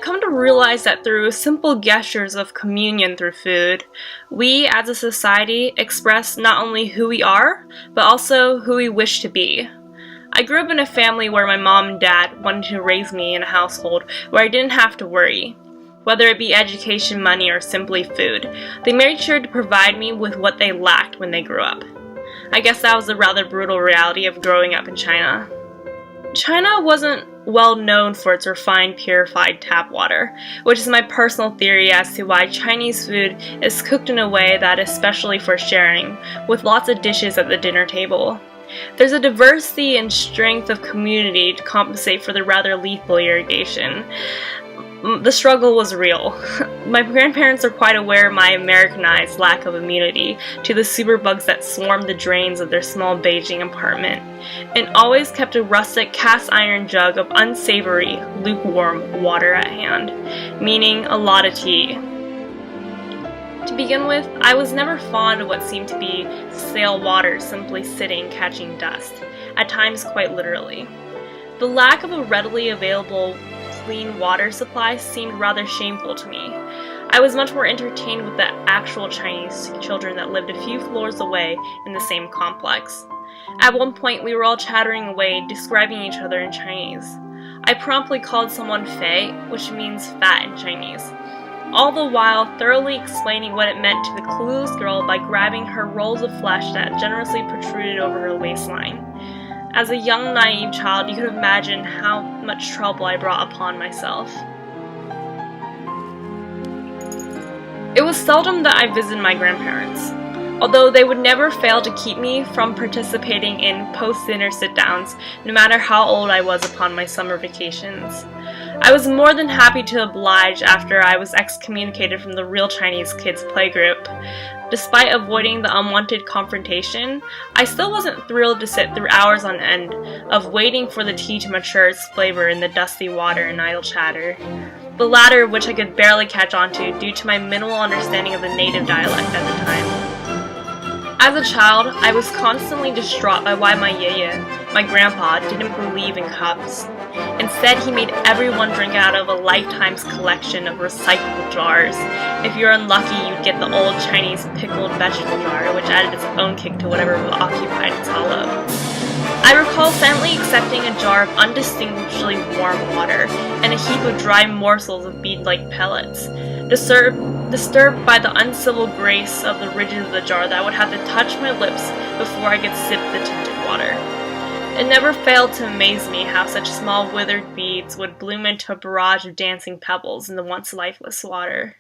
come to realize that through simple gestures of communion through food, we as a society express not only who we are, but also who we wish to be. I grew up in a family where my mom and dad wanted to raise me in a household where I didn't have to worry. Whether it be education, money, or simply food, they made sure to provide me with what they lacked when they grew up. I guess that was the rather brutal reality of growing up in China. China wasn't well known for its refined, purified tap water, which is my personal theory as to why Chinese food is cooked in a way that is especially for sharing, with lots of dishes at the dinner table. There's a diversity and strength of community to compensate for the rather lethal irrigation. The struggle was real. My grandparents are quite aware of my Americanized lack of immunity to the superbugs that swarmed the drains of their small Beijing apartment, and always kept a rustic cast iron jug of unsavory, lukewarm water at hand, meaning a lot of tea. To begin with, I was never fond of what seemed to be stale water simply sitting catching dust, at times quite literally. The lack of a readily available clean water supply seemed rather shameful to me. I was much more entertained with the actual Chinese children that lived a few floors away in the same complex. At one point, we were all chattering away, describing each other in Chinese. I promptly called someone fei, which means fat in Chinese, all the while thoroughly explaining what it meant to the clueless girl by grabbing her rolls of flesh that generously protruded over her waistline. As a young, naive child, you could imagine how much trouble I brought upon myself. It was seldom that I visited my grandparents, although they would never fail to keep me from participating in post-dinner sit-downs, no matter how old I was upon my summer vacations. I was more than happy to oblige after I was excommunicated from the real Chinese kids playgroup. Despite avoiding the unwanted confrontation, I still wasn't thrilled to sit through hours on end of waiting for the tea to mature its flavor in the dusty water and idle chatter, the latter of which I could barely catch on to due to my minimal understanding of the native dialect at the time. As a child, I was constantly distraught by why my yeye, my grandpa, didn't believe in cups. Instead, he made everyone drink out of a lifetime's collection of recyclable jars. If you're unlucky, you'd get the old Chinese pickled vegetable jar, which added its own kick to whatever occupied its hollow. I recall silently accepting a jar of undistinguishably warm water and a heap of dry morsels of bead-like pellets, disturbed by the uncivil grace of the ridges of the jar that would have to touch my lips before I could sip the tinted water. It never failed to amaze me how such small withered beads would bloom into a barrage of dancing pebbles in the once lifeless water.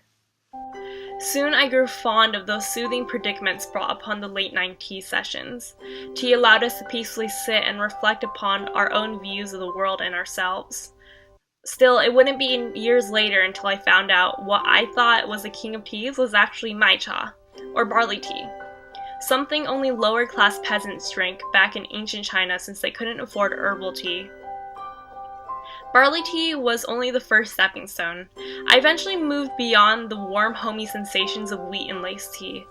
Soon I grew fond of those soothing predicaments brought upon the late-night tea sessions. Tea allowed us to peacefully sit and reflect upon our own views of the world and ourselves. Still, it wouldn't be years later until I found out what I thought was the king of teas was actually maicha, or barley tea. Something only lower-class peasants drank back in ancient China since they couldn't afford herbal tea. Barley tea was only the first stepping stone. I eventually moved beyond the warm, homey sensations of wheat and lace tea.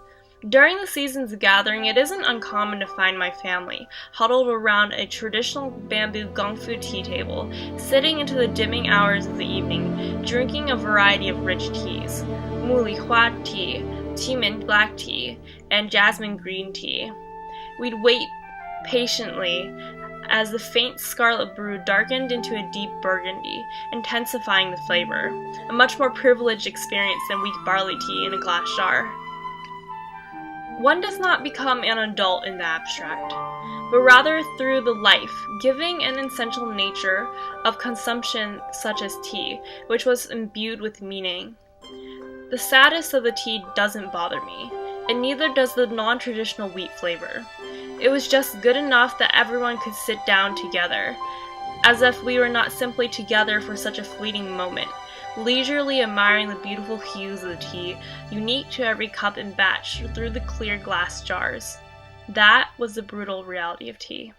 During the season's gathering, it isn't uncommon to find my family huddled around a traditional bamboo gongfu tea table, sitting into the dimming hours of the evening, drinking a variety of rich teas, muli hua tea, Qiming black tea, and jasmine green tea. We'd wait patiently as the faint scarlet brew darkened into a deep burgundy, intensifying the flavor, a much more privileged experience than weak barley tea in a glass jar. One does not become an adult in the abstract, but rather through the life-giving and essential nature of consumption such as tea, which was imbued with meaning. The saddest of the tea doesn't bother me, and neither does the non-traditional wheat flavor. It was just good enough that everyone could sit down together, as if we were not simply together for such a fleeting moment, leisurely admiring the beautiful hues of the tea, unique to every cup and batch through the clear glass jars. That was the brutal reality of tea.